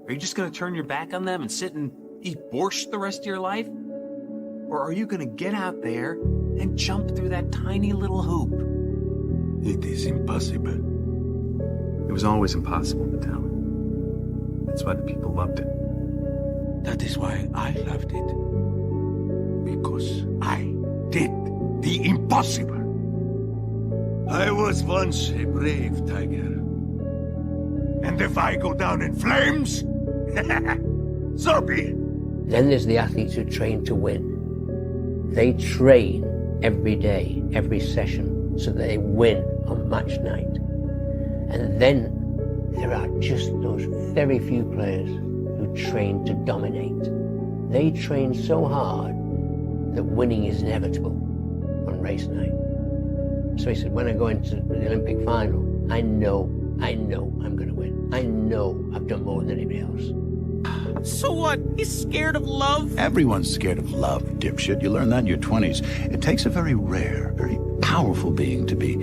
Are you just going to turn your back on them and sit and eat borscht the rest of your life? Or are you going to get out there and jump through that tiny little hoop? It is impossible. It was always impossible, Vitaly. That's why the people loved it. That is why I loved it. Because I did the impossible. I was once a brave tiger. And if I go down in flames, so be it. Then there's the athletes who train to win. They train every day, every session, so they win on match night. And then there are just those very few players who train to dominate. They train so hard that winning is inevitable on race night. So he said, when I go into the Olympic final, I know I'm gonna win. I know I've done more than anybody else. So what? He's scared of love? Everyone's scared of love, dipshit. You learn that in your 20s. It takes a very rare, very powerful being to be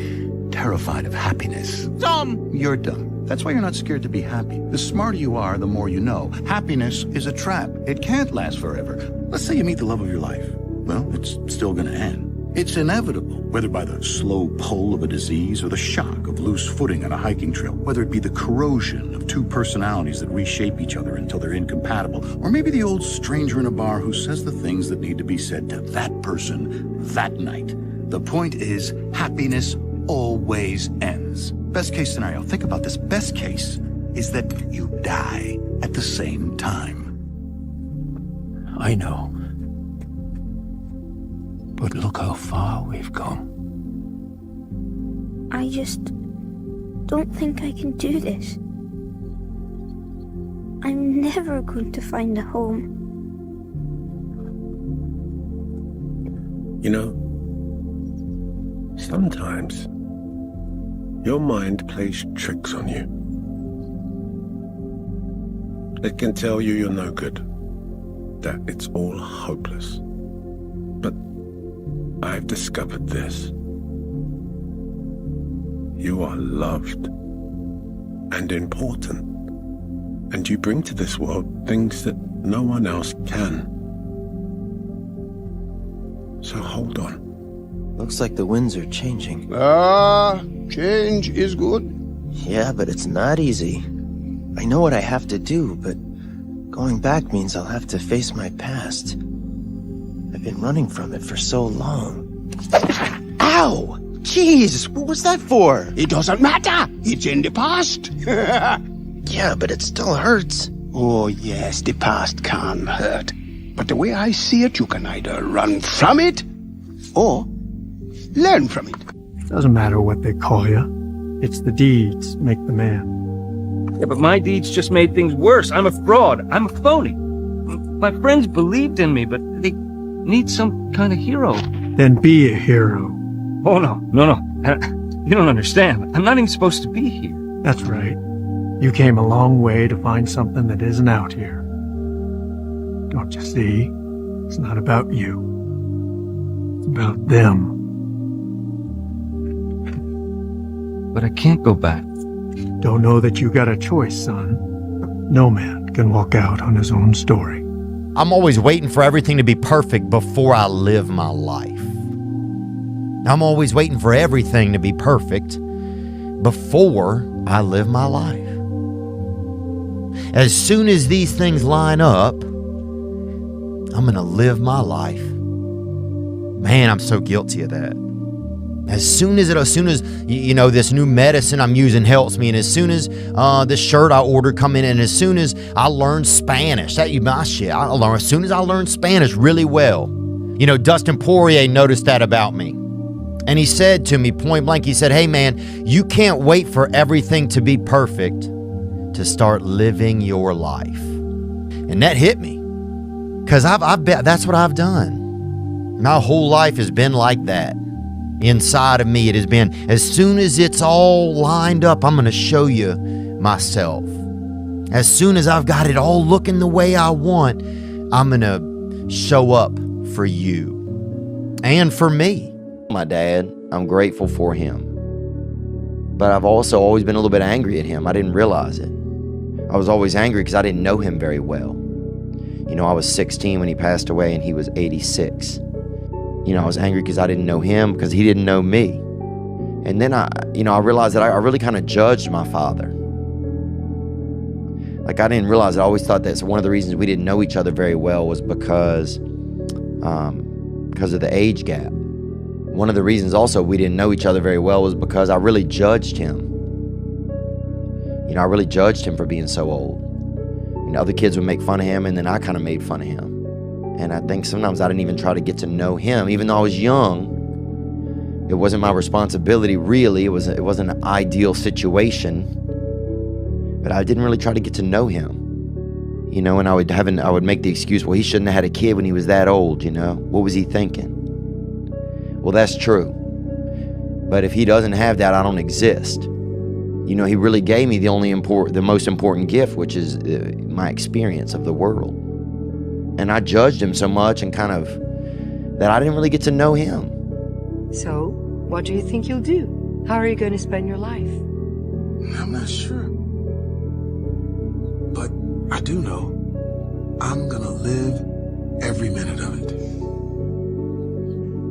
terrified of happiness. Dumb. You're dumb. That's why you're not scared to be happy. The smarter you are, the more you know. Happiness is a trap. It can't last forever. Let's say you meet the love of your life. Well, it's still gonna end. It's inevitable, whether by the slow pull of a disease or the shock of loose footing on a hiking trail, whether it be the corrosion of two personalities that reshape each other until they're incompatible, or maybe the old stranger in a bar who says the things that need to be said to that person that night. The point is, happiness always ends. Best case scenario, think about this. Best case is that you die at the same time. I know. But look how far we've come. I just don't think I can do this. I'm never going to find a home. You know, sometimes your mind plays tricks on you. It can tell you you're no good, that it's all hopeless. But I've discovered this. You are loved and important, and you bring to this world things that no one else can. So hold on. Looks like the winds are changing. Change is good. Yeah, but it's not easy. I know what I have to do, but going back means I'll have to face my past. I've been running from it for so long. Ow! Jeez, what was that for? It doesn't matter. It's in the past. Yeah, but it still hurts. Oh, yes, the past can hurt. But the way I see it, you can either run from it or learn from it. Doesn't matter what they call you. It's the deeds make the man. Yeah, but my deeds just made things worse. I'm a fraud. I'm a phony. My friends believed in me, but they need some kind of hero. Then be a hero. Oh, no. You don't understand. I'm not even supposed to be here. That's right. You came a long way to find something that isn't out here. Don't you see? It's not about you. It's about them. But I can't go back. Don't know that you got a choice, son. No man can walk out on his own story. I'm always waiting for everything to be perfect before I live my life. I'm always waiting for everything to be perfect before I live my life. As soon as these things line up, I'm going to live my life. Man, I'm so guilty of that. As soon as this new medicine I'm using helps me, and as soon as this shirt I ordered come in, and as soon as I learn Spanish, as soon as I learn Spanish really well. Dustin Poirier noticed that about me. And he said to me point blank, he said, "Hey man, you can't wait for everything to be perfect to start living your life." And that hit me. Because that's what I've done. My whole life has been like that. Inside of me, it has been, as soon as it's all lined up, I'm going to show you myself. As soon as I've got it all looking the way I want, I'm going to show up for you and for me. My dad, I'm grateful for him. But I've also always been a little bit angry at him. I didn't realize it. I was always angry because I didn't know him very well. You know, I was 16 when he passed away and he was 86. You know, I was angry because I didn't know him, because he didn't know me. And then I realized that I really kind of judged my father. Like, I didn't realize it. I always thought that one of the reasons we didn't know each other very well was because of the age gap. One of the reasons also we didn't know each other very well was because I really judged him. You know, I really judged him for being so old. You know, other kids would make fun of him, and then I kind of made fun of him. And I think sometimes I didn't even try to get to know him, even though I was young. It wasn't my responsibility, really. It wasn't an ideal situation. But I didn't really try to get to know him. You know, and I would make the excuse, well, he shouldn't have had a kid when he was that old, you know? What was he thinking? Well, that's true. But if he doesn't have that, I don't exist. You know, he really gave me the most important gift, which is my experience of the world. And I judged him so much and kind of that I didn't really get to know him. So, what do you think you'll do? How are you going to spend your life? I'm not sure. But I do know I'm gonna live every minute of it.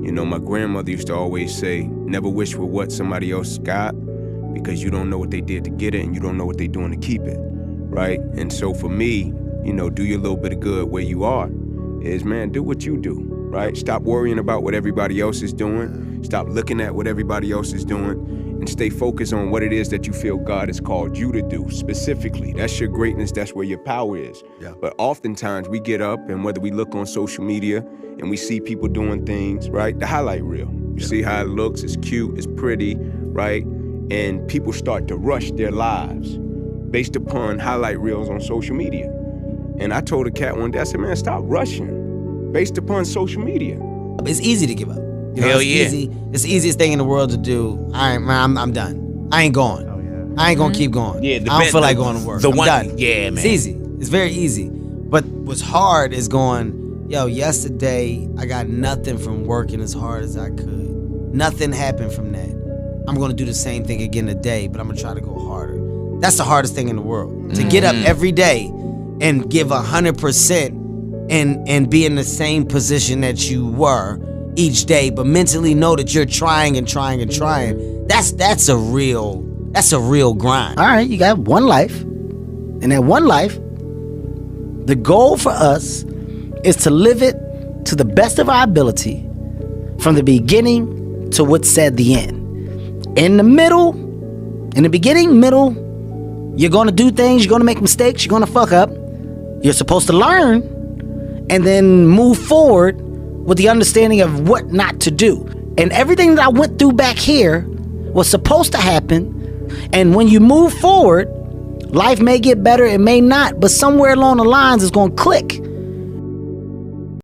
You know, my grandmother used to always say, never wish for what somebody else got, because you don't know what they did to get it and you don't know what they're doing to keep it, right? And so for me, you know, do your little bit of good where you are is, man, do what you do, right? Stop worrying about what everybody else is doing. Stop looking at what everybody else is doing, and stay focused on what it is that you feel God has called you to do specifically. That's your greatness. That's where your power is. Yeah. But oftentimes we get up, and whether we look on social media and we see people doing things, right? The highlight reel. You see how it looks, it's cute, it's pretty, right? And people start to rush their lives based upon highlight reels on social media. And I told a cat one day, I said, man, stop rushing based upon social media. It's easy to give up. You know, Hell it's yeah. easy. It's the easiest thing in the world to do. I'm done. I ain't going. I ain't gonna keep going. Yeah, I don't feel like going to work. I'm done. Yeah, man. It's easy. It's very easy. But what's hard is going, yo, yesterday I got nothing from working as hard as I could. Nothing happened from that. I'm gonna do the same thing again today, but I'm gonna try to go harder. That's the hardest thing in the world. To get up every day and give 100% and be in the same position that you were each day, but mentally know that you're trying and trying and trying. That's a real grind. All right, you got one life. And that one life, the goal for us is to live it to the best of our ability, from the beginning to what's said the end. In the middle, in the beginning, middle, you're gonna do things, you're gonna make mistakes, you're gonna fuck up. You're supposed to learn and then move forward with the understanding of what not to do. And everything that I went through back here was supposed to happen. And when you move forward, life may get better, it may not, but somewhere along the lines it's gonna click.